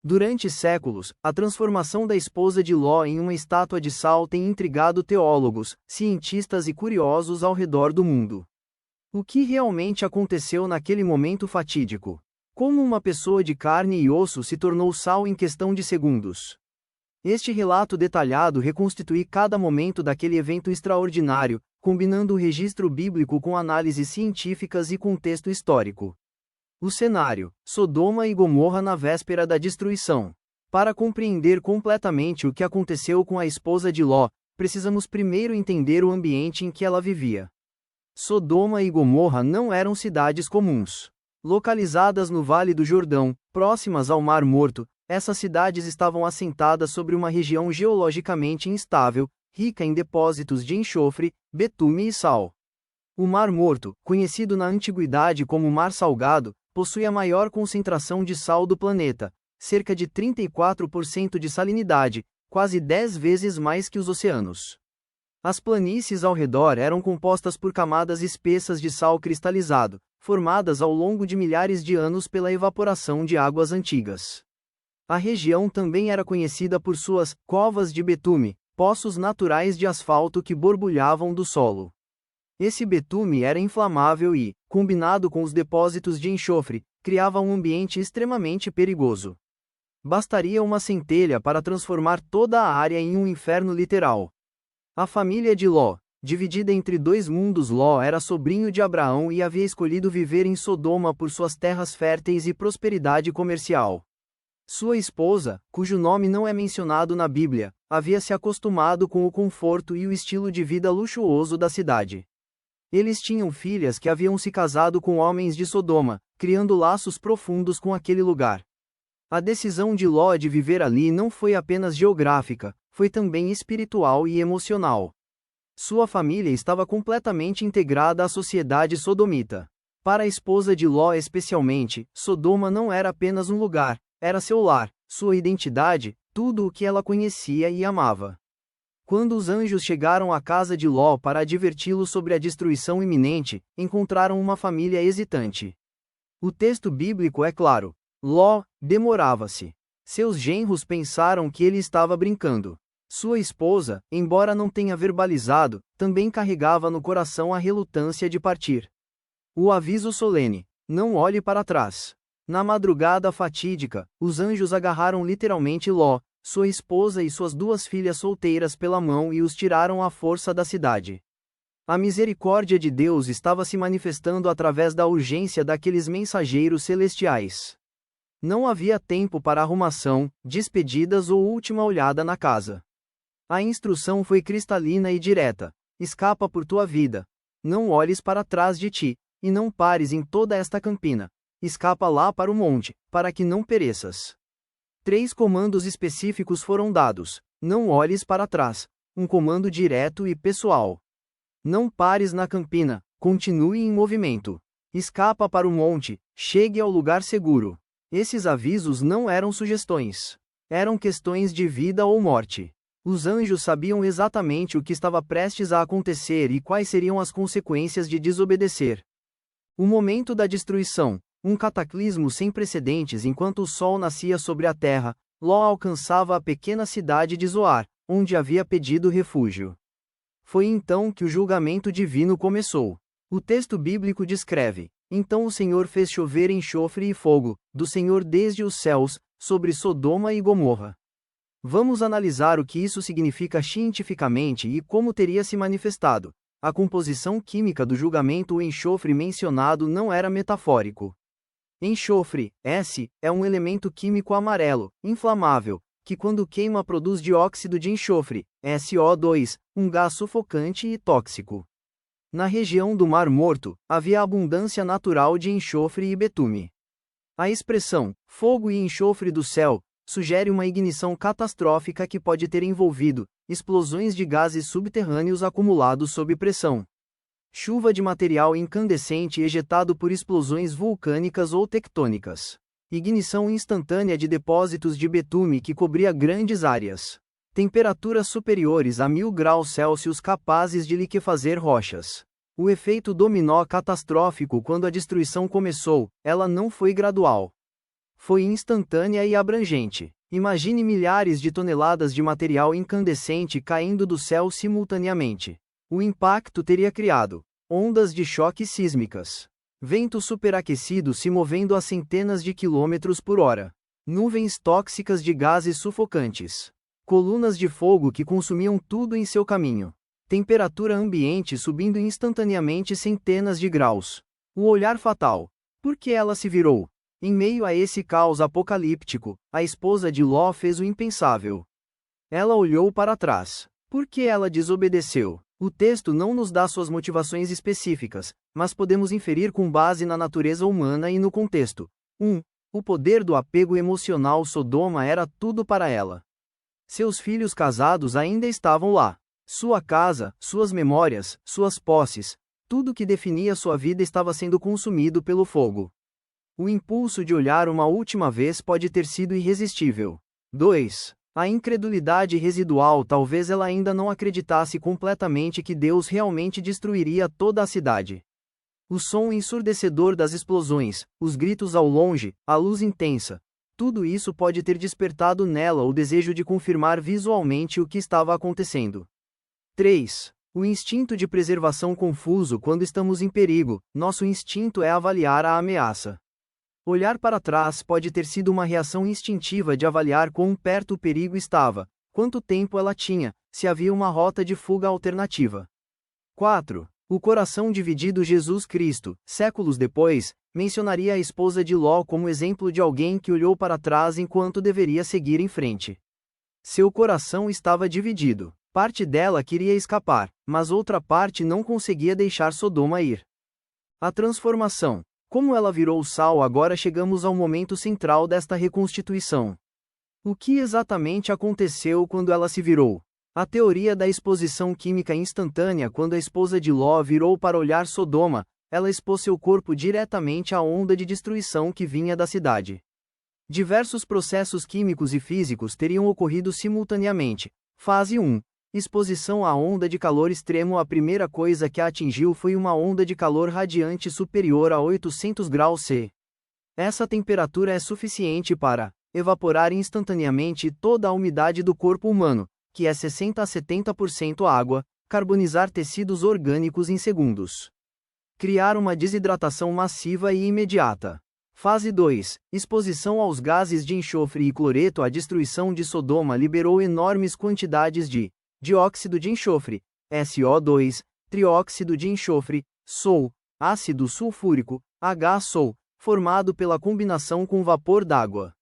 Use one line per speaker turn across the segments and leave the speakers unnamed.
Durante séculos, a transformação da esposa de Ló em uma estátua de sal tem intrigado teólogos, cientistas e curiosos ao redor do mundo. O que realmente aconteceu naquele momento fatídico? Como uma pessoa de carne e osso se tornou sal em questão de segundos? Este relato detalhado reconstitui cada momento daquele evento extraordinário, combinando o registro bíblico com análises científicas e contexto histórico. O cenário: Sodoma e Gomorra na véspera da destruição. Para compreender completamente o que aconteceu com a esposa de Ló, precisamos primeiro entender o ambiente em que ela vivia. Sodoma e Gomorra não eram cidades comuns. Localizadas no Vale do Jordão, próximas ao Mar Morto, essas cidades estavam assentadas sobre uma região geologicamente instável, rica em depósitos de enxofre, betume e sal. O Mar Morto, conhecido na antiguidade como Mar Salgado, possui a maior concentração de sal do planeta, cerca de 34% de salinidade, quase 10 vezes mais que os oceanos. As planícies ao redor eram compostas por camadas espessas de sal cristalizado, formadas ao longo de milhares de anos pela evaporação de águas antigas. A região também era conhecida por suas covas de betume, poços naturais de asfalto que borbulhavam do solo. Esse betume era inflamável e, combinado com os depósitos de enxofre, criava um ambiente extremamente perigoso. Bastaria uma centelha para transformar toda a área em um inferno literal. A família de Ló, dividida entre dois mundos. Ló era sobrinho de Abraão e havia escolhido viver em Sodoma por suas terras férteis e prosperidade comercial. Sua esposa, cujo nome não é mencionado na Bíblia, havia se acostumado com o conforto e o estilo de vida luxuoso da cidade. Eles tinham filhas que haviam se casado com homens de Sodoma, criando laços profundos com aquele lugar. A decisão de Ló de viver ali não foi apenas geográfica, foi também espiritual e emocional. Sua família estava completamente integrada à sociedade sodomita. Para a esposa de Ló especialmente, Sodoma não era apenas um lugar, era seu lar, sua identidade, tudo o que ela conhecia e amava. Quando os anjos chegaram à casa de Ló para adverti-lo sobre a destruição iminente, encontraram uma família hesitante. O texto bíblico é claro: Ló demorava-se. Seus genros pensaram que ele estava brincando. Sua esposa, embora não tenha verbalizado, também carregava no coração a relutância de partir. O aviso solene: não olhe para trás. Na madrugada fatídica, os anjos agarraram literalmente Ló, sua esposa e suas duas filhas solteiras pela mão e os tiraram à força da cidade. A misericórdia de Deus estava se manifestando através da urgência daqueles mensageiros celestiais. Não havia tempo para arrumação, despedidas ou última olhada na casa. A instrução foi cristalina e direta: escapa por tua vida. Não olhes para trás de ti, e não pares em toda esta campina. Escapa lá para o monte, para que não pereças. 3 comandos específicos foram dados: não olhes para trás, um comando direto e pessoal. Não pares na campina, continue em movimento. Escapa para o monte, chegue ao lugar seguro. Esses avisos não eram sugestões. Eram questões de vida ou morte. Os anjos sabiam exatamente o que estava prestes a acontecer e quais seriam as consequências de desobedecer. O momento da destruição, um cataclismo sem precedentes. Enquanto o sol nascia sobre a terra, Ló alcançava a pequena cidade de Zoar, onde havia pedido refúgio. Foi então que o julgamento divino começou. O texto bíblico descreve: então o Senhor fez chover enxofre e fogo, do Senhor desde os céus, sobre Sodoma e Gomorra. Vamos analisar o que isso significa cientificamente e como teria se manifestado. A composição química do julgamento. O enxofre mencionado não era metafórico. Enxofre, S, é um elemento químico amarelo, inflamável, que quando queima produz dióxido de enxofre, SO2, um gás sufocante e tóxico. Na região do Mar Morto, havia abundância natural de enxofre e betume. A expressão, fogo e enxofre do céu, sugere uma ignição catastrófica que pode ter envolvido explosões de gases subterrâneos acumulados sob pressão. Chuva de material incandescente ejetado por explosões vulcânicas ou tectônicas. Ignição instantânea de depósitos de betume que cobria grandes áreas. Temperaturas superiores a 1000 graus Celsius capazes de liquefazer rochas. O efeito dominó catastrófico. Quando a destruição começou, ela não foi gradual. Foi instantânea e abrangente. Imagine milhares de toneladas de material incandescente caindo do céu simultaneamente. O impacto teria criado ondas de choque sísmicas, vento superaquecido se movendo a centenas de quilômetros por hora, nuvens tóxicas de gases sufocantes, colunas de fogo que consumiam tudo em seu caminho, temperatura ambiente subindo instantaneamente centenas de graus. O olhar fatal. Por que ela se virou? Em meio a esse caos apocalíptico, a esposa de Ló fez o impensável. Ela olhou para trás. Por que ela desobedeceu? O texto não nos dá suas motivações específicas, mas podemos inferir com base na natureza humana e no contexto. 1. O poder do apego emocional. Sodoma era tudo para ela. Seus filhos casados ainda estavam lá. Sua casa, suas memórias, suas posses, tudo que definia sua vida estava sendo consumido pelo fogo. O impulso de olhar uma última vez pode ter sido irresistível. 2. A incredulidade residual. Talvez ela ainda não acreditasse completamente que Deus realmente destruiria toda a cidade. O som ensurdecedor das explosões, os gritos ao longe, a luz intensa, tudo isso pode ter despertado nela o desejo de confirmar visualmente o que estava acontecendo. 3. O instinto de preservação confuso. Quando estamos em perigo, nosso instinto é avaliar a ameaça. Olhar para trás pode ter sido uma reação instintiva de avaliar quão perto o perigo estava, quanto tempo ela tinha, se havia uma rota de fuga alternativa. 4. O coração dividido. Jesus Cristo, séculos depois, mencionaria a esposa de Ló como exemplo de alguém que olhou para trás enquanto deveria seguir em frente. Seu coração estava dividido. Parte dela queria escapar, mas outra parte não conseguia deixar Sodoma ir. A transformação. Como ela virou sal. Agora chegamos ao momento central desta reconstituição. O que exatamente aconteceu quando ela se virou? A teoria da exposição química instantânea. Quando a esposa de Ló virou para olhar Sodoma, ela expôs seu corpo diretamente à onda de destruição que vinha da cidade. Diversos processos químicos e físicos teriam ocorrido simultaneamente. Fase 1. Exposição à onda de calor extremo. A primeira coisa que a atingiu foi uma onda de calor radiante superior a 800 graus C. Essa temperatura é suficiente para evaporar instantaneamente toda a umidade do corpo humano, que é 60 a 70% água, carbonizar tecidos orgânicos em segundos. Criar uma desidratação massiva e imediata. Fase 2. Exposição aos gases de enxofre e cloreto. A destruição de Sodoma liberou enormes quantidades de dióxido de enxofre, SO2, trióxido de enxofre, SO, ácido sulfúrico, HSO, formado pela combinação com vapor d'água.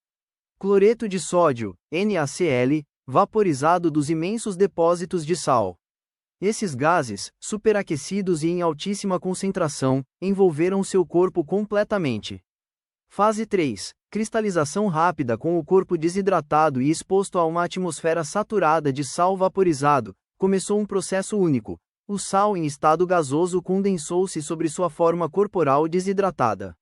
Cloreto de sódio, NaCl, vaporizado dos imensos depósitos de sal. Esses gases, superaquecidos e em altíssima concentração, envolveram seu corpo completamente. Fase 3. Cristalização rápida. Com o corpo desidratado e exposto a uma atmosfera saturada de sal vaporizado, começou um processo único. O sal em estado gasoso condensou-se sobre sua forma corporal desidratada.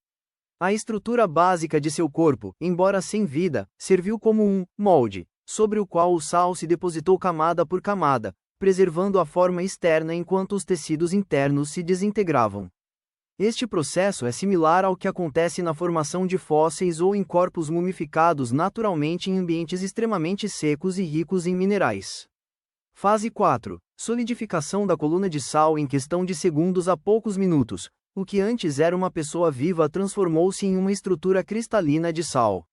A estrutura básica de seu corpo, embora sem vida, serviu como um molde, sobre o qual o sal se depositou camada por camada, preservando a forma externa enquanto os tecidos internos se desintegravam. Este processo é similar ao que acontece na formação de fósseis ou em corpos mumificados naturalmente em ambientes extremamente secos e ricos em minerais. Fase 4. Solidificação da coluna de sal. Em questão de segundos a poucos minutos, o que antes era uma pessoa viva transformou-se em uma estrutura cristalina de sal.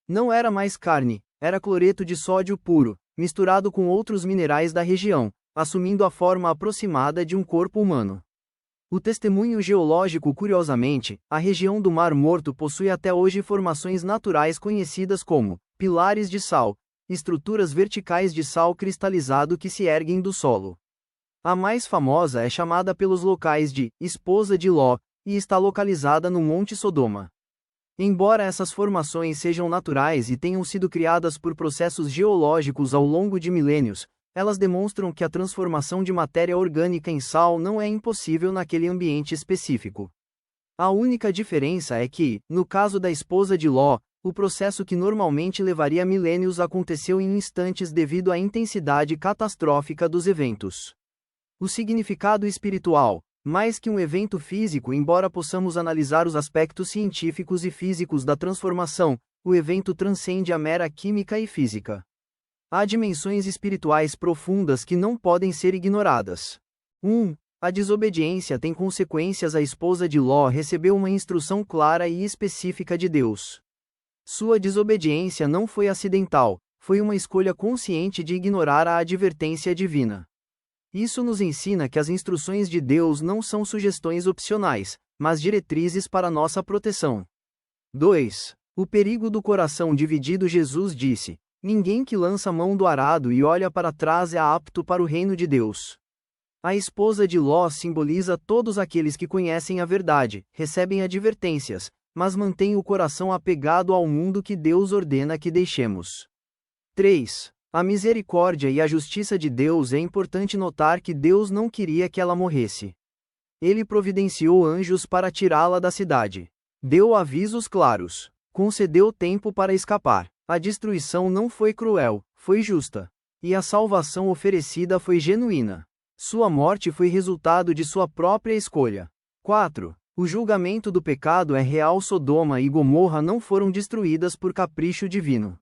Não era mais carne, era cloreto de sódio puro, misturado com outros minerais da região, assumindo a forma aproximada de um corpo humano. O testemunho geológico. Curiosamente, a região do Mar Morto possui até hoje formações naturais conhecidas como pilares de sal, estruturas verticais de sal cristalizado que se erguem do solo. A mais famosa é chamada pelos locais de Esposa de Ló, e está localizada no Monte Sodoma. Embora essas formações sejam naturais e tenham sido criadas por processos geológicos ao longo de milênios, elas demonstram que a transformação de matéria orgânica em sal não é impossível naquele ambiente específico. A única diferença é que, no caso da esposa de Ló, o processo que normalmente levaria milênios aconteceu em instantes devido à intensidade catastrófica dos eventos. O significado espiritual. Mais que um evento físico. Embora possamos analisar os aspectos científicos e físicos da transformação, o evento transcende a mera química e física. Há dimensões espirituais profundas que não podem ser ignoradas. 1. A desobediência tem consequências. A esposa de Ló recebeu uma instrução clara e específica de Deus. Sua desobediência não foi acidental, foi uma escolha consciente de ignorar a advertência divina. Isso nos ensina que as instruções de Deus não são sugestões opcionais, mas diretrizes para nossa proteção. 2. O perigo do coração dividido. Jesus disse: ninguém que lança mão do arado e olha para trás é apto para o reino de Deus. A esposa de Ló simboliza todos aqueles que conhecem a verdade, recebem advertências, mas mantêm o coração apegado ao mundo que Deus ordena que deixemos. 3. A misericórdia e a justiça de Deus. É importante notar que Deus não queria que ela morresse. Ele providenciou anjos para tirá-la da cidade. Deu avisos claros. Concedeu tempo para escapar. A destruição não foi cruel, foi justa. E a salvação oferecida foi genuína. Sua morte foi resultado de sua própria escolha. 4. O julgamento do pecado é real. Sodoma e Gomorra não foram destruídas por capricho divino.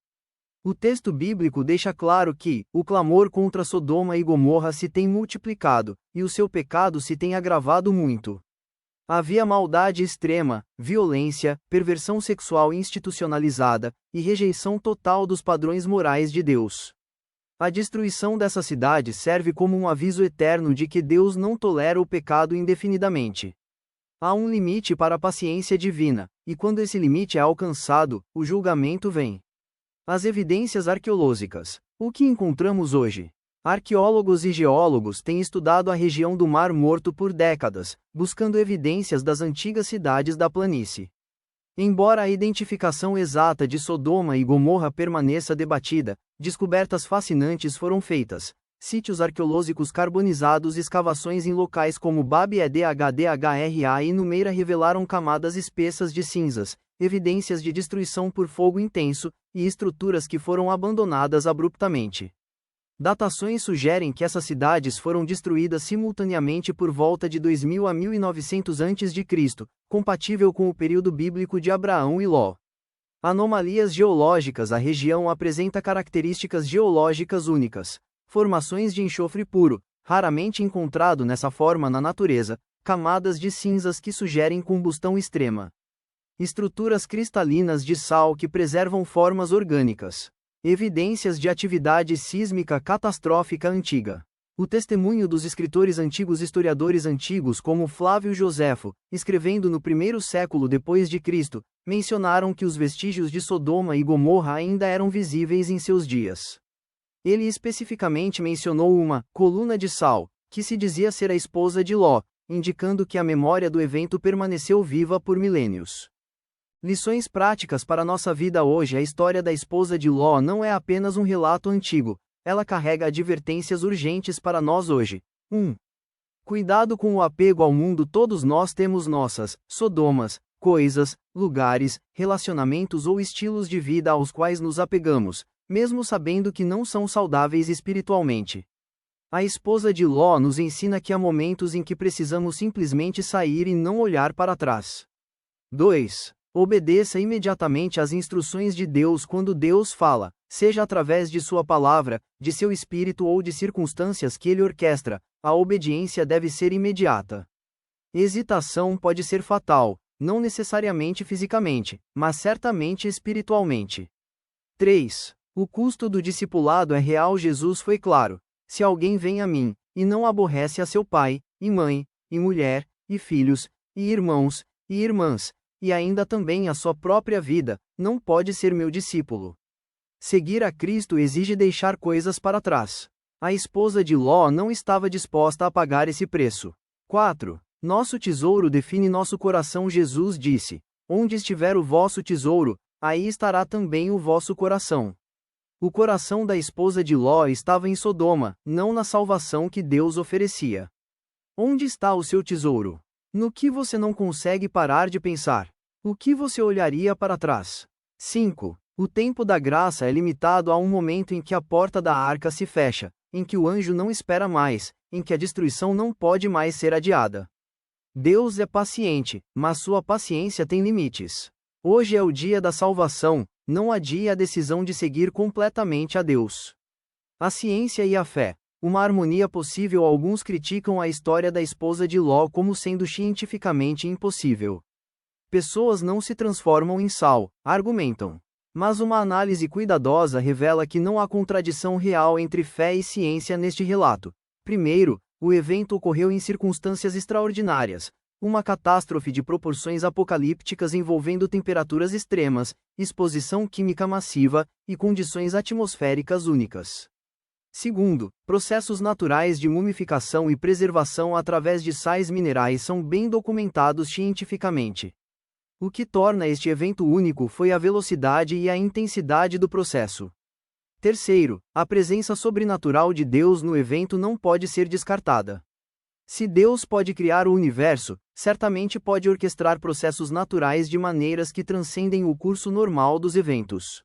O texto bíblico deixa claro que o clamor contra Sodoma e Gomorra se tem multiplicado, e o seu pecado se tem agravado muito. Havia maldade extrema, violência, perversão sexual institucionalizada, e rejeição total dos padrões morais de Deus. A destruição dessa cidade serve como um aviso eterno de que Deus não tolera o pecado indefinidamente. Há um limite para a paciência divina, e quando esse limite é alcançado, o julgamento vem. As evidências arqueológicas. O que encontramos hoje? Arqueólogos e geólogos têm estudado a região do Mar Morto por décadas, buscando evidências das antigas cidades da planície. Embora a identificação exata de Sodoma e Gomorra permaneça debatida, descobertas fascinantes foram feitas. Sítios arqueológicos carbonizados, escavações em locais como Bab-ed-Hdhra e Numeira revelaram camadas espessas de cinzas, evidências de destruição por fogo intenso, e estruturas que foram abandonadas abruptamente. Datações sugerem que essas cidades foram destruídas simultaneamente por volta de 2000 a 1900 a.C., compatível com o período bíblico de Abraão e Ló. Anomalias geológicas. A região apresenta características geológicas únicas. Formações de enxofre puro, raramente encontrado nessa forma na natureza, camadas de cinzas que sugerem combustão extrema. Estruturas cristalinas de sal que preservam formas orgânicas. Evidências de atividade sísmica catastrófica antiga. O testemunho dos escritores antigos. Historiadores antigos como Flávio Joséfo, escrevendo no primeiro século depois de Cristo, mencionaram que os vestígios de Sodoma e Gomorra ainda eram visíveis em seus dias. Ele especificamente mencionou uma coluna de sal, que se dizia ser a esposa de Ló, indicando que a memória do evento permaneceu viva por milênios. Lições práticas para nossa vida hoje. A história da esposa de Ló não é apenas um relato antigo, ela carrega advertências urgentes para nós hoje. 1. Cuidado com o apego ao mundo. Todos nós temos nossas Sodomas, coisas, lugares, relacionamentos ou estilos de vida aos quais nos apegamos, mesmo sabendo que não são saudáveis espiritualmente. A esposa de Ló nos ensina que há momentos em que precisamos simplesmente sair e não olhar para trás. 2. Obedeça imediatamente às instruções de Deus quando Deus fala, seja através de sua palavra, de seu espírito ou de circunstâncias que ele orquestra, a obediência deve ser imediata. Hesitação pode ser fatal, não necessariamente fisicamente, mas certamente espiritualmente. 3. O custo do discipulado é real. Jesus foi claro: se alguém vem a mim, e não aborrece a seu pai, e mãe, e mulher, e filhos, e irmãos, e irmãs, e ainda também a sua própria vida, não pode ser meu discípulo. Seguir a Cristo exige deixar coisas para trás. A esposa de Ló não estava disposta a pagar esse preço. 4. Nosso tesouro define nosso coração. Jesus disse: onde estiver o vosso tesouro, aí estará também o vosso coração. O coração da esposa de Ló estava em Sodoma, não na salvação que Deus oferecia. Onde está o seu tesouro? No que você não consegue parar de pensar? O que você olharia para trás? 5. O tempo da graça é limitado a um momento em que a porta da arca se fecha, em que o anjo não espera mais, em que a destruição não pode mais ser adiada. Deus é paciente, mas sua paciência tem limites. Hoje é o dia da salvação, Não adie a decisão de seguir completamente a Deus. A ciência e a fé. Uma harmonia possível. Alguns criticam a história da esposa de Ló como sendo cientificamente impossível. Pessoas não se transformam em sal, argumentam. Mas uma análise cuidadosa revela que não há contradição real entre fé e ciência neste relato. Primeiro, o evento ocorreu em circunstâncias extraordinárias. Uma catástrofe de proporções apocalípticas envolvendo temperaturas extremas, exposição química massiva e condições atmosféricas únicas. Segundo, processos naturais de mumificação e preservação através de sais minerais são bem documentados cientificamente. O que torna este evento único foi a velocidade e a intensidade do processo. Terceiro, a presença sobrenatural de Deus no evento não pode ser descartada. Se Deus pode criar o universo, certamente pode orquestrar processos naturais de maneiras que transcendem o curso normal dos eventos.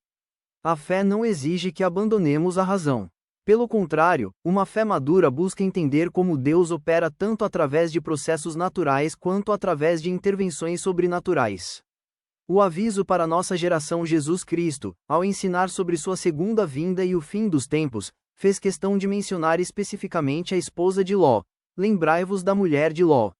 A fé não exige que abandonemos a razão. Pelo contrário, uma fé madura busca entender como Deus opera tanto através de processos naturais quanto através de intervenções sobrenaturais. O aviso para nossa geração: Jesus Cristo, ao ensinar sobre sua segunda vinda e o fim dos tempos, fez questão de mencionar especificamente a esposa de Ló. Lembrai-vos da mulher de Ló.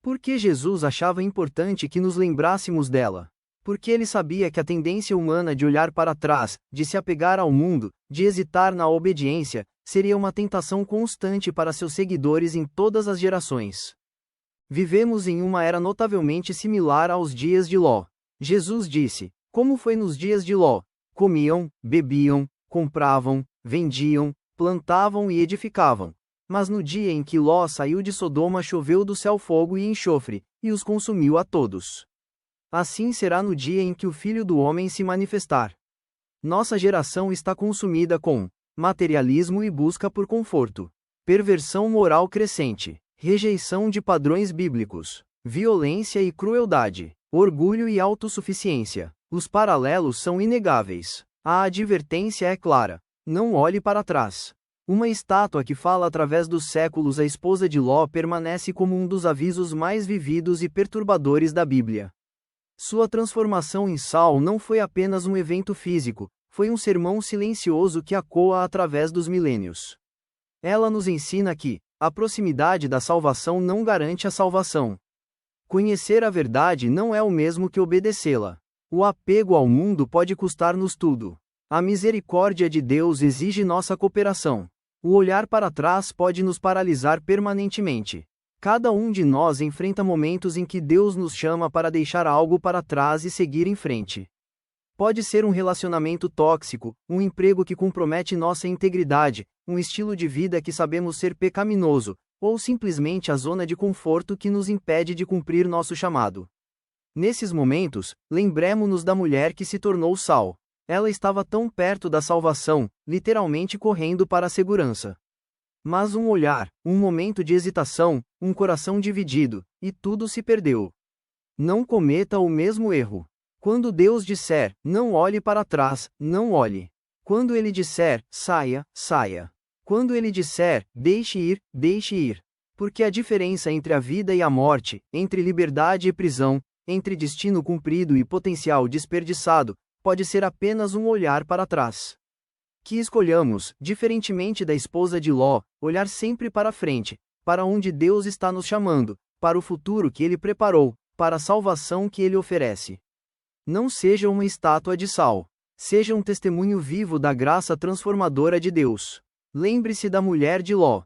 Por que Jesus achava importante que nos lembrássemos dela? Porque ele sabia que a tendência humana de olhar para trás, de se apegar ao mundo, de hesitar na obediência, seria uma tentação constante para seus seguidores em todas as gerações. Vivemos em uma era notavelmente similar aos dias de Ló. Jesus disse: como foi nos dias de Ló? Comiam, bebiam, compravam, vendiam, plantavam e edificavam. Mas no dia em que Ló saiu de Sodoma choveu do céu fogo e enxofre, e os consumiu a todos. Assim será no dia em que o Filho do Homem se manifestar. Nossa geração está consumida com materialismo e busca por conforto, perversão moral crescente, rejeição de padrões bíblicos, violência e crueldade, orgulho e autossuficiência. Os paralelos são inegáveis. A advertência é clara: não olhe para trás. Uma estátua que fala através dos séculos, a esposa de Ló, permanece como um dos avisos mais vividos e perturbadores da Bíblia. Sua transformação em sal não foi apenas um evento físico, foi um sermão silencioso que ecoa através dos milênios. Ela nos ensina que a proximidade da salvação não garante a salvação. Conhecer a verdade não é o mesmo que obedecê-la. O apego ao mundo pode custar-nos tudo. A misericórdia de Deus exige nossa cooperação. O olhar para trás pode nos paralisar permanentemente. Cada um de nós enfrenta momentos em que Deus nos chama para deixar algo para trás e seguir em frente. Pode ser um relacionamento tóxico, um emprego que compromete nossa integridade, um estilo de vida que sabemos ser pecaminoso, ou simplesmente a zona de conforto que nos impede de cumprir nosso chamado. Nesses momentos, lembremo-nos da mulher que se tornou sal. Ela estava tão perto da salvação, literalmente correndo para a segurança. Mas um olhar, um momento de hesitação, um coração dividido, e tudo se perdeu. Não cometa o mesmo erro. Quando Deus disser, não olhe para trás, não olhe. Quando Ele disser, saia, saia. Quando Ele disser, deixe ir, deixe ir. Porque a diferença entre a vida e a morte, entre liberdade e prisão, entre destino cumprido e potencial desperdiçado, pode ser apenas um olhar para trás. Que escolhamos, diferentemente da esposa de Ló, olhar sempre para frente, para onde Deus está nos chamando, para o futuro que Ele preparou, para a salvação que Ele oferece. Não seja uma estátua de sal. Seja um testemunho vivo da graça transformadora de Deus. Lembre-se da mulher de Ló.